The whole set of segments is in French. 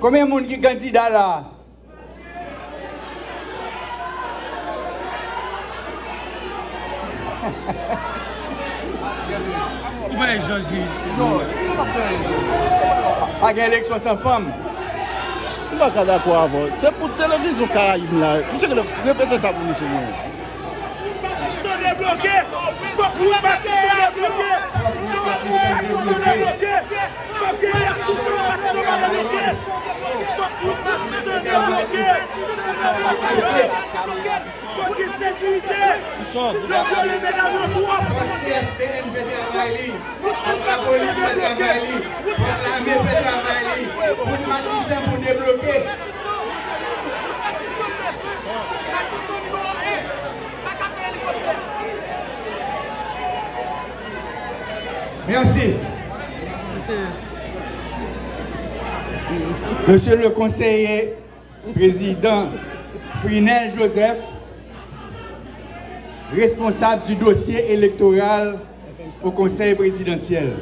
Combien de monde qui est candidat là? Ouais, Georgie. Pas d'élection sans femme. Je ne suis pas d'accord avant. C'est pour la télévision Caraïbe là. Je vais répéter ça pour nous. La police fait travail, l'armée fait travail, pour Matisse pour débloquer. Merci. Monsieur le conseiller président Frinel Joseph, responsable du dossier électoral au Conseil présidentiel.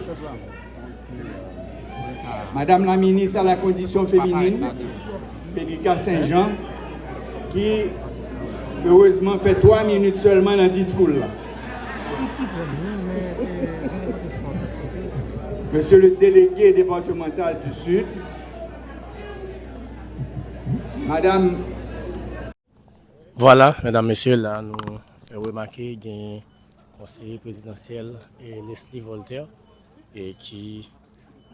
Madame la ministre à la condition féminine, Pélika Saint-Jean, qui heureusement fait 3 minutes seulement dans le discours là. Monsieur le délégué départemental du Sud, Madame. Voilà, mesdames, messieurs, là, nous avons remarqué qu'il y a un conseiller présidentiel et Leslie Voltaire et qui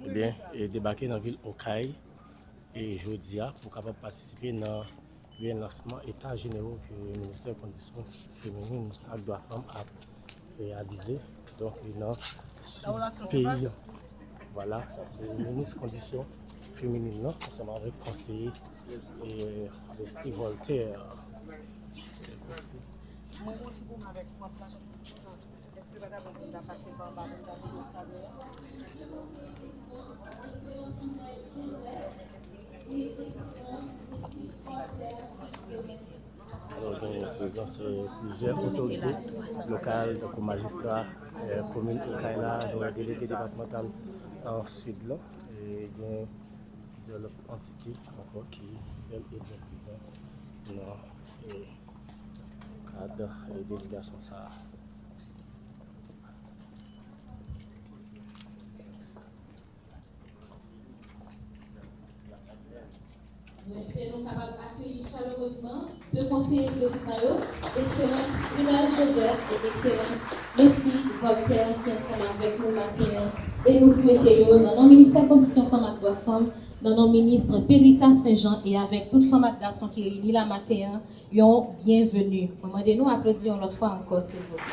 est débarqué dans la ville Okaï et jeudi pour capable participer dans le lancement état généraux que le ministère des Conditions féminines et de la femme a réalisé. Donc, dans ce pays. Voilà, ça c'est le ministre des Conditions féminines, non? Ensemble avec le conseiller et Leslie Voltaire. Est-ce que madame a passé par la présence plusieurs autorités locales, donc magistrats, communes Okaïla, donc délégués départementaux en sud là, et il y a plusieurs entités encore qui veulent être présentes dans le cadre et délégation ça. Nous sommes capables d'accueillir chaleureusement le conseiller président, Excellence Frinel Joseph et Excellence Leslie Voltaire qui sont ensemble avec nous matin. Et nous souhaitons, dans nos ministères de Conditions Femmes et Droits Femmes, dans nos ministres Pélika Saint-Jean et avec toute femme et garçon qui réunit la matin, bienvenue. Demandez-nous applaudir une autre fois encore, s'il vous plaît.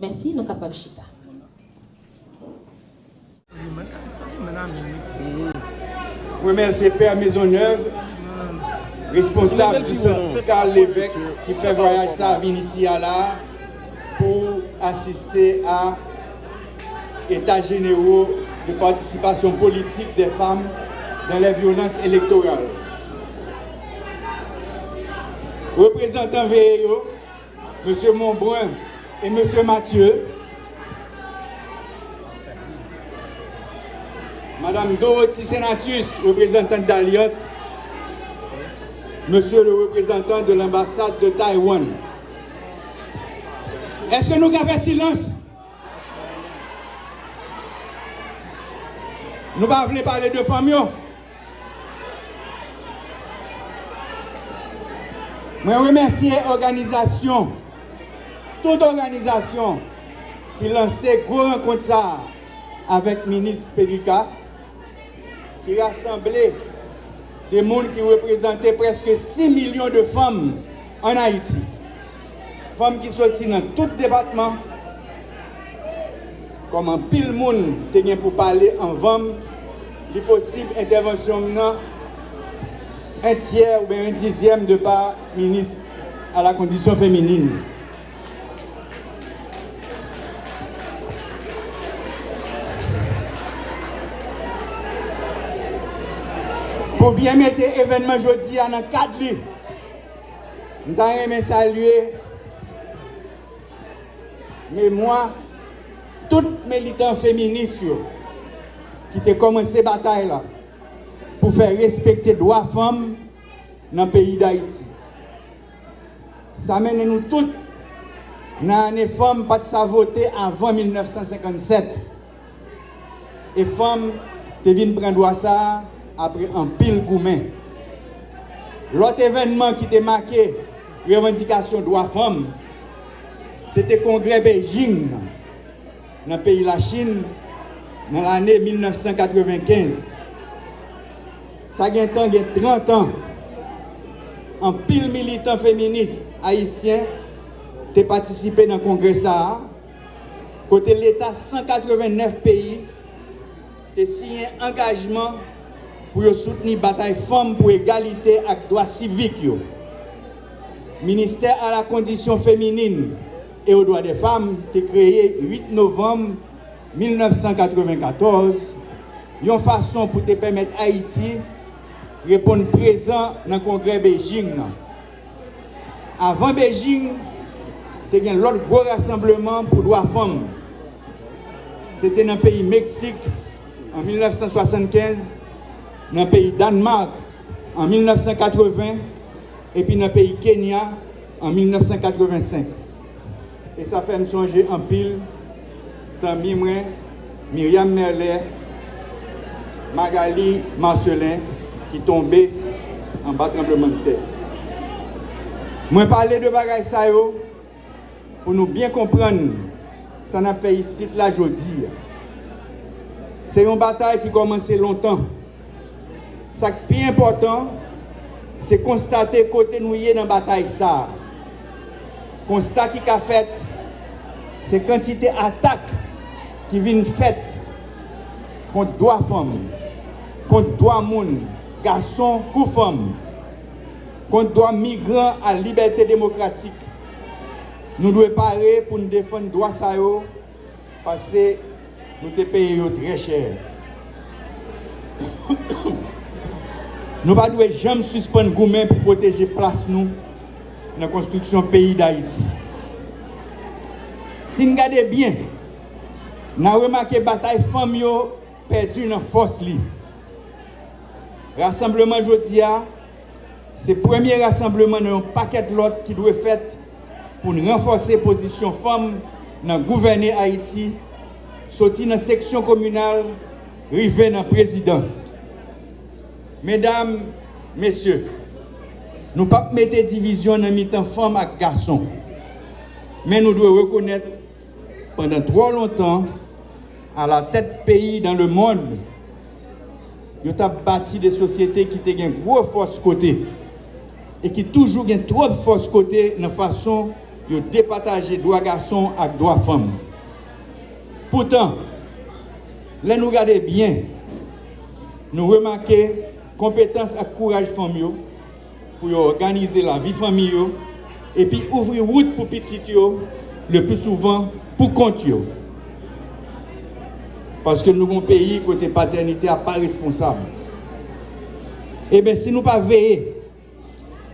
Merci, nous capables chita. Remercier Père Maisonneuve, responsable du centre Carl Lévesque, qui fait voyage ça à Vinicia là pour assister à état généraux de participation politique des femmes dans les violences électorales. Représentant VEO, M. Montbrun et M. Mathieu, Madame Dorothy Senatus, représentante d'Alliance, Monsieur le représentant de l'ambassade de Taïwan. Est-ce que nous avons fait silence? Nous ne voulons pas parler de famille. Je remercie l'organisation, toute organisation qui lançait gros rencontre ça avec le ministre Pélika, qui rassemblait des gens qui représentaient presque 6 millions de femmes en Haïti. Femmes qui sont dans tout département. Comme un pile monde qui pour parler en VAM, les possibles interventions un tiers ou bien un dixième de part ministre à la condition féminine. Pour bien mettre l'événement jeudi dans le cadre, nous avons saluer, mais moi, tous les militants féministes qui ont commencé la bataille là, pour faire respecter les droits des femmes dans le pays d'Haïti. Ça mène nous tous dans les femmes pas de voter avant 1957. Et femmes deviennent prendre droit ça après un pile gourmet. L'autre événement qui était marqué revendication droits femmes, c'était le congrès Beijing dans le pays de la Chine dans l'année 1995. Ça a 30 ans. Un pile militant féministe haïtien ont participé dans le congrès ça. Côté l'État, 189 pays ont signé un engagement pour soutenir la bataille femmes pour égalité et droits civiques. Ministère à la condition féminine et aux droits des femmes a créé 8 novembre 1994. Une façon pour te permettre à Haïti de répondre présent dans le congrès Beijing. Avant Beijing, il y a l'autre gros rassemblement pour droits femmes. C'était dans le pays Mexique en 1975, dans le pays Danemark en 1980 et puis dans le pays Kenya en 1985. Et ça fait me songer en pile, sans Myriam Merlet, Magali Marcelin qui tombaient en bas tremblement de terre. Moi parler de bagaille ça yo pour nous bien comprendre ça n'a fait ici la jodi. C'est une bataille qui commence longtemps. Ce qui est important, c'est constater côté nous y est dans la bataille ça. Constat qui a fait, c'est quantité d'attaques qui viennent faites contre droits femmes, contre droits moun, garçons ou femmes, contre droits migrants à liberté démocratique. Nous devons parer pour nous défendre droits ça parce que nous te payons très cher. Nous ne devons jamais suspendre gourmet pour protéger place nous dans la construction du pays d'Haïti. Si nous regardons bien, nous avons remarqué que la bataille femmes perdue dans la force. Rassemblement aujourd'hui, c'est le premier rassemblement dans un paquet de l'autre qui doit être fait pour renforcer la position femmes dans gouverner Haïti, sortir dans la section communale, arriver dans la présidence. Mesdames, messieurs, nous ne pouvons pas mettre division dans mi-temps femmes et garçons. Mais nous devons reconnaître pendant trop longtemps, à la tête pays dans le monde, nous avons bâti des sociétés qui ont une grosse force côté et qui toujours ont trop de force côté dans la façon de départager droits garçons et droits femmes. Pourtant, là nous regardons bien, nous remarquons compétence et courage femmes pour organiser la vie famille et puis ouvrir route pour petit le plus souvent pour compte. Parce que nous avons un pays côté paternité n'est pas responsable. Et bien si nous ne pas veiller,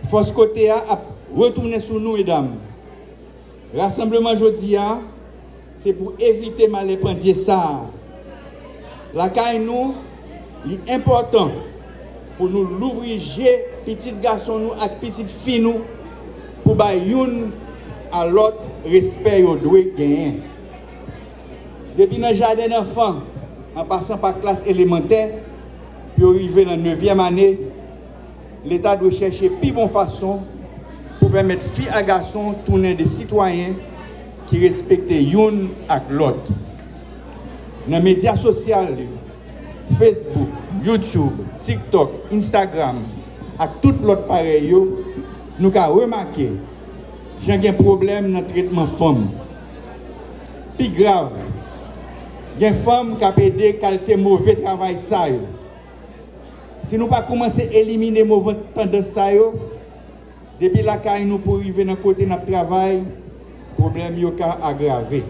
force côté à retourner sur nous, mesdames. Rassemblement aujourd'hui, c'est pour éviter malépendier ça. La caille nous, c'est important pour nous l'ouvrir, petits garçons nous et petites filles nous, pour bailler à l'autre respect au doit gagner. Depuis le jardin d'enfants, en passant par la classe élémentaire, puis arriver dans la 9e année, l'État doit chercher plus bonne façon pour permettre filles et garçons de tourner des citoyens qui respectent l'un avec l'autre. Dans les médias sociaux, Facebook, YouTube, TikTok, Instagram, et tout l'autre pareil, nous avons remarqué qu'il y a un problème dans le traitement des femmes. Plus grave, il y a des femmes qui ont aidé qualité mauvais travail. Si nous ne pas commencer à éliminer mauvais tendance, depuis la caille nous pour arriver dans le côté de notre travail, le problème est aggravé.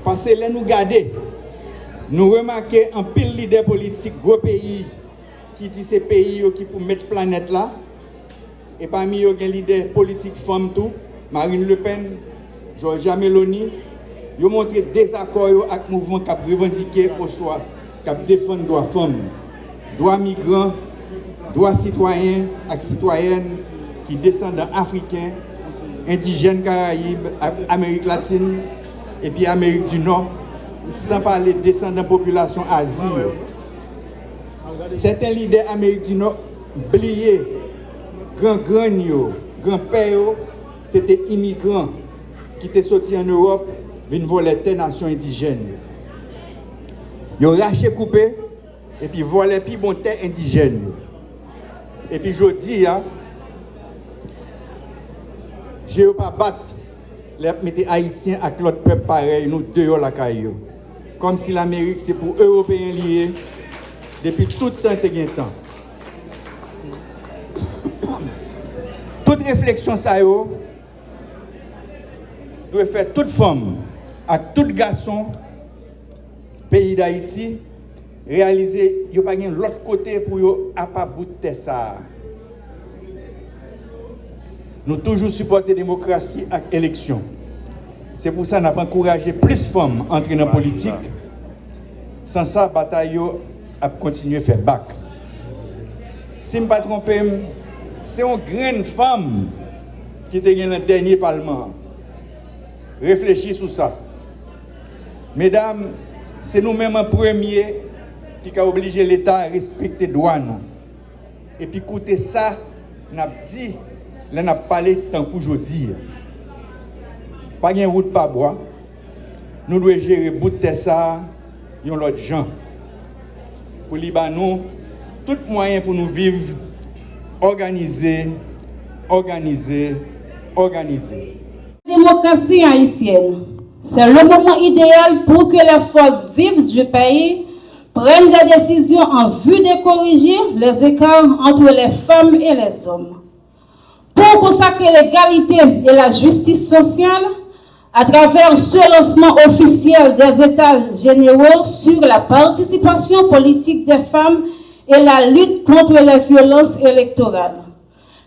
Parce que là nous regardons, Nous remarquons un pile leader politique, gros pays, qui dit ces pays qui pour mettre planète là. Et parmi eux, il y a des leaders politiques femmes tout, Marine Le Pen, Giorgia Meloni, ils ont montré désaccord avec le mouvement qui a revendiqué au soir, qui a défendu les droits femmes, droits migrants, droits citoyens et citoyennes qui descendent africains, indigènes Caraïbes, Amérique latine et puis Amérique du Nord, sans parler descendants de population Asie. Certains leaders Amérique du Nord oublié grand-père, c'était immigrants qui étaient sortis en Europe, viennent voler des nations indigènes. Ils ont raché coupé et puis volé puis bon terre indigène. Et puis je dis, je ne vais pas battre les Haïtiens avec l'autre peuple pareil, nous deux la caillou. Comme si l'Amérique c'est pour Européens liés depuis tout le temps. Toute réflexion, ça doit faire toute femme, à tout garçon, pays d'Haïti, réaliser qu'il n'y a pas de l'autre côté pour ne pas bouter ça. Nous toujours supporter la démocratie et l'élection. C'est pour ça que nous avons encouragé plus de femmes à entrer dans la politique. Sans ça, la bataille a continué à faire bac. Si je ne me trompe pas, c'est une grande femme qui était dans le dernier Parlement. Réfléchissez sur ça. Mesdames, c'est nous-mêmes en premier qui avons obligé l'État à respecter les douanes. Et puis, écoutez ça, nous avons dit, nous avons parlé tant qu'aujourd'hui. Pas de route, pas bois. Nous devons gérer bout de ça, et l'autre gens. Pour Libanon, tout moyen pour nous vivre organisé. Démocratie haïtienne, c'est le moment idéal pour que les forces vives du pays prennent des décisions en vue de corriger les écarts entre les femmes et les hommes. Pour consacrer l'égalité et la justice sociale, à travers ce lancement officiel des États généraux sur la participation politique des femmes et la lutte contre les violences électorales.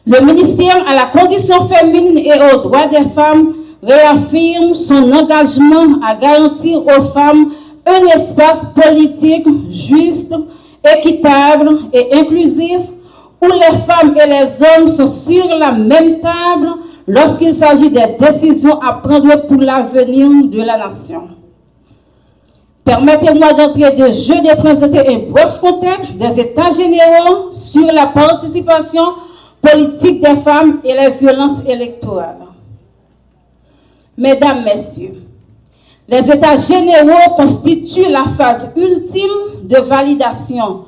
Le ministère à la condition féminine et aux droits des femmes réaffirme son engagement à garantir aux femmes un espace politique juste, équitable et inclusif où les femmes et les hommes sont sur la même table lorsqu'il s'agit des décisions à prendre pour l'avenir de la nation. Permettez-moi d'entrer de jeu de présenter un bref contexte des États généraux sur la participation politique des femmes et les violences électorales. Mesdames, Messieurs, les États généraux constituent la phase ultime de validation,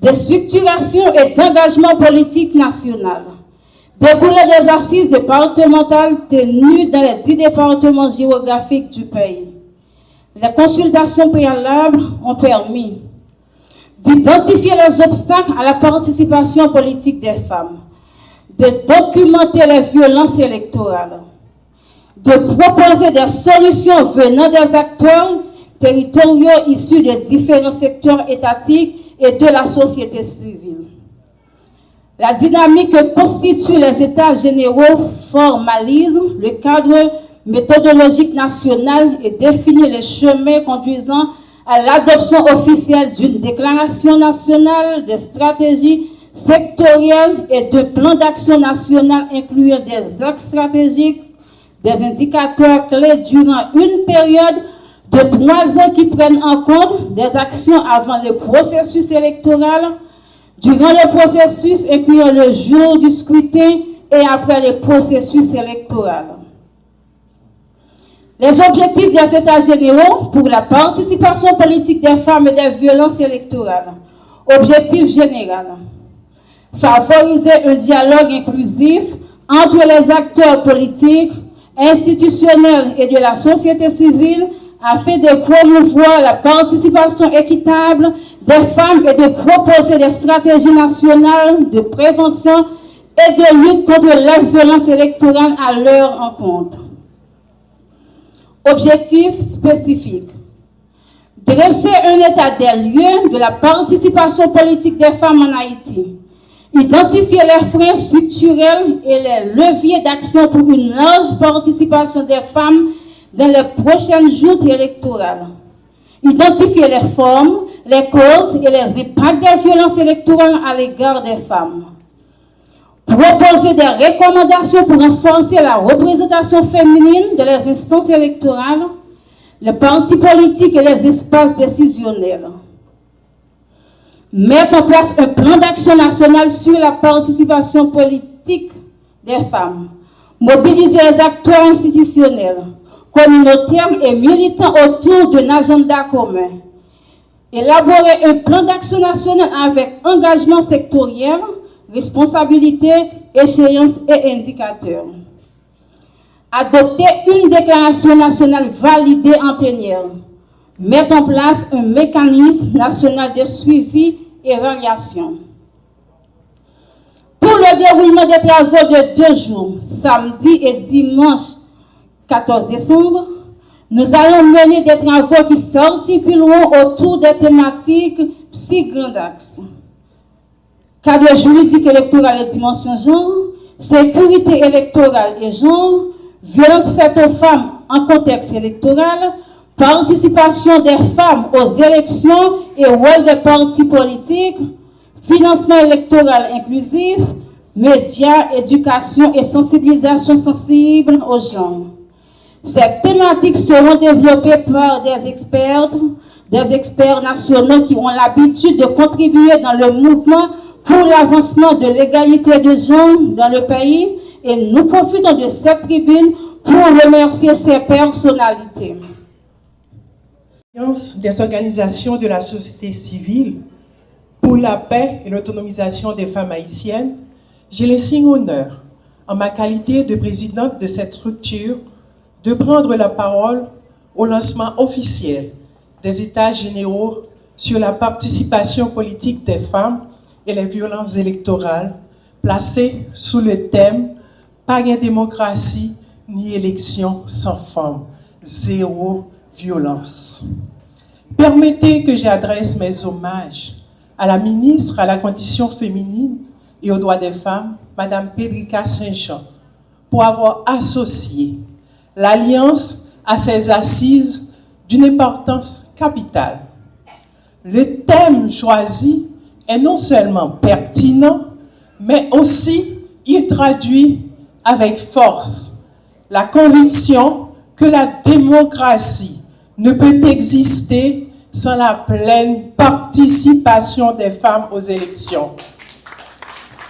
de structuration et d'engagement politique national, découlant des assises départementales tenues dans les 10 départements géographiques du pays. Les consultations préalables ont permis d'identifier les obstacles à la participation politique des femmes, de documenter les violences électorales, de proposer des solutions venant des acteurs territoriaux issus de différents secteurs étatiques et de la société civile. La dynamique que constituent les États généraux formalise le cadre méthodologique national et définit les chemins conduisant à l'adoption officielle d'une déclaration nationale de stratégie sectorielle et de plans d'action national incluant des axes stratégiques, des indicateurs clés durant une période de 3 ans qui prennent en compte des actions avant le processus électoral, durant le processus incluant le jour du scrutin et après le processus électoral. Les objectifs des États généraux pour la participation politique des femmes et des violences électorales. Objectif général. Favoriser un dialogue inclusif entre les acteurs politiques, institutionnels et de la société civile afin de promouvoir la participation équitable des femmes et de proposer des stratégies nationales de prévention et de lutte contre les violences électorales à leur encontre. Objectif spécifique. Dresser un état des lieux de la participation politique des femmes en Haïti. Identifier les freins structurels et les leviers d'action pour une large participation des femmes dans les prochaines joutes électorales. Identifier les formes, les causes et les impacts des violences électorales à l'égard des femmes. Proposer des recommandations pour renforcer la représentation féminine de les instances électorales, les partis politiques et les espaces décisionnels. Mettre en place un plan d'action national sur la participation politique des femmes. Mobiliser les acteurs institutionnels, communautaires et militants autour d'un agenda commun. Élaborer un plan d'action national avec engagement sectoriel, responsabilité, échéance et indicateurs. Adopter une déclaration nationale validée en plénière. Mettre en place un mécanisme national de suivi et évaluation. Pour le déroulement des travaux de 2 jours, samedi et dimanche 14 décembre, nous allons mener des travaux qui s'articuleront autour des thématiques 6 grands axes. Cadre juridique électoral et dimension genre, sécurité électorale et genre, violence faite aux femmes en contexte électoral, participation des femmes aux élections et rôle des partis politiques, financement électoral inclusif, médias, éducation et sensibilisation sensible aux gens. Ces thématiques seront développées par des experts nationaux qui ont l'habitude de contribuer dans le mouvement pour l'avancement de l'égalité de genre dans le pays, et nous profitons de cette tribune pour remercier ces personnalités. Des organisations de la société civile pour la paix et l'autonomisation des femmes haïtiennes, j'ai l'insigne honneur, en ma qualité de présidente de cette structure, de prendre la parole au lancement officiel des États généraux sur la participation politique des femmes et les violences électorales, placés sous le thème « Pas de démocratie ni élection sans femmes, zéro violence ». Permettez que j'adresse mes hommages à la ministre à la condition féminine et aux droits des femmes, Madame Pédrica Saint-Jean, pour avoir associé l'Alliance à ses assises d'une importance capitale. Le thème choisi est non seulement pertinent, mais aussi il traduit avec force la conviction que la démocratie ne peut exister sans la pleine participation des femmes aux élections.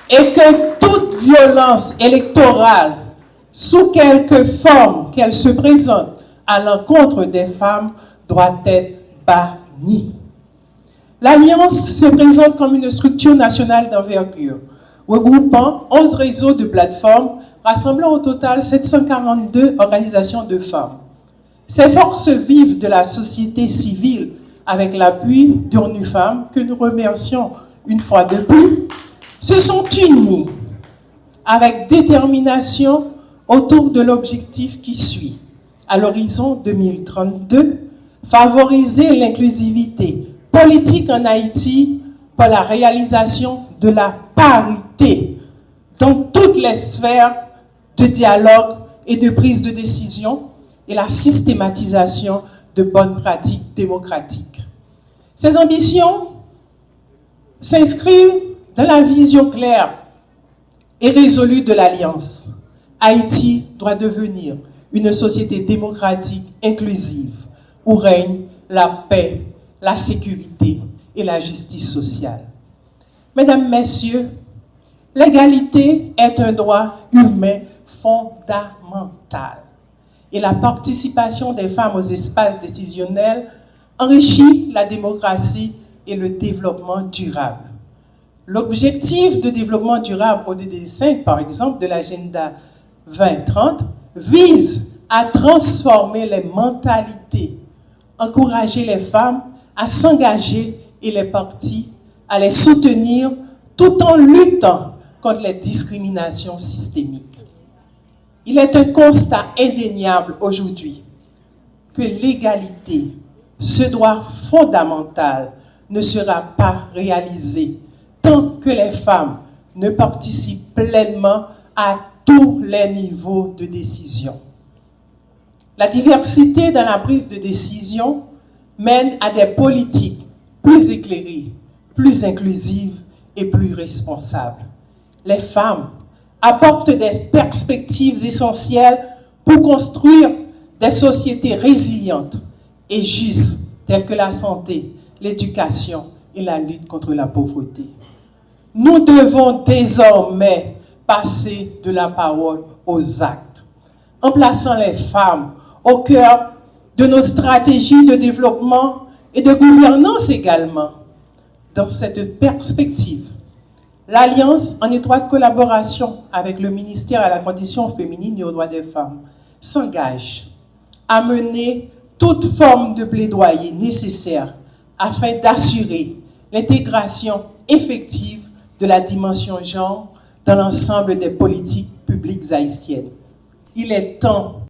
Et que toute violence électorale, sous quelque forme qu'elle se présente à l'encontre des femmes, doit être bannie. L'Alliance se présente comme une structure nationale d'envergure, regroupant 11 réseaux de plateformes, rassemblant au total 742 organisations de femmes. Ces forces vives de la société civile, avec l'appui d'ONU Femmes, que nous remercions une fois de plus, se sont unies avec détermination autour de l'objectif qui suit, à l'horizon 2032, favoriser l'inclusivité politique en Haïti par la réalisation de la parité dans toutes les sphères de dialogue et de prise de décision et la systématisation de bonnes pratiques démocratiques. Ces ambitions s'inscrivent dans la vision claire et résolue de l'Alliance. Haïti doit devenir une société démocratique inclusive où règne la paix, la sécurité et la justice sociale. Mesdames, Messieurs, l'égalité est un droit humain fondamental et la participation des femmes aux espaces décisionnels enrichit la démocratie et le développement durable. L'objectif de développement durable ODD 5, par exemple, de l'agenda 2030, vise à transformer les mentalités, encourager les femmes à s'engager et les partis à les soutenir tout en luttant contre les discriminations systémiques. Il est un constat indéniable aujourd'hui que l'égalité ce droit fondamental ne sera pas réalisé tant que les femmes ne participent pleinement à tous les niveaux de décision. La diversité dans la prise de décision mène à des politiques plus éclairées, plus inclusives et plus responsables. Les femmes apportent des perspectives essentielles pour construire des sociétés résilientes et justes telles que la santé, l'éducation et la lutte contre la pauvreté. Nous devons désormais passer de la parole aux actes, en plaçant les femmes au cœur de nos stratégies de développement et de gouvernance également. Dans cette perspective, l'Alliance, en étroite collaboration avec le ministère à la condition féminine et aux droits des femmes, s'engage à mener toute forme de plaidoyer nécessaire afin d'assurer l'intégration effective de la dimension genre dans l'ensemble des politiques publiques haïtiennes. Il est temps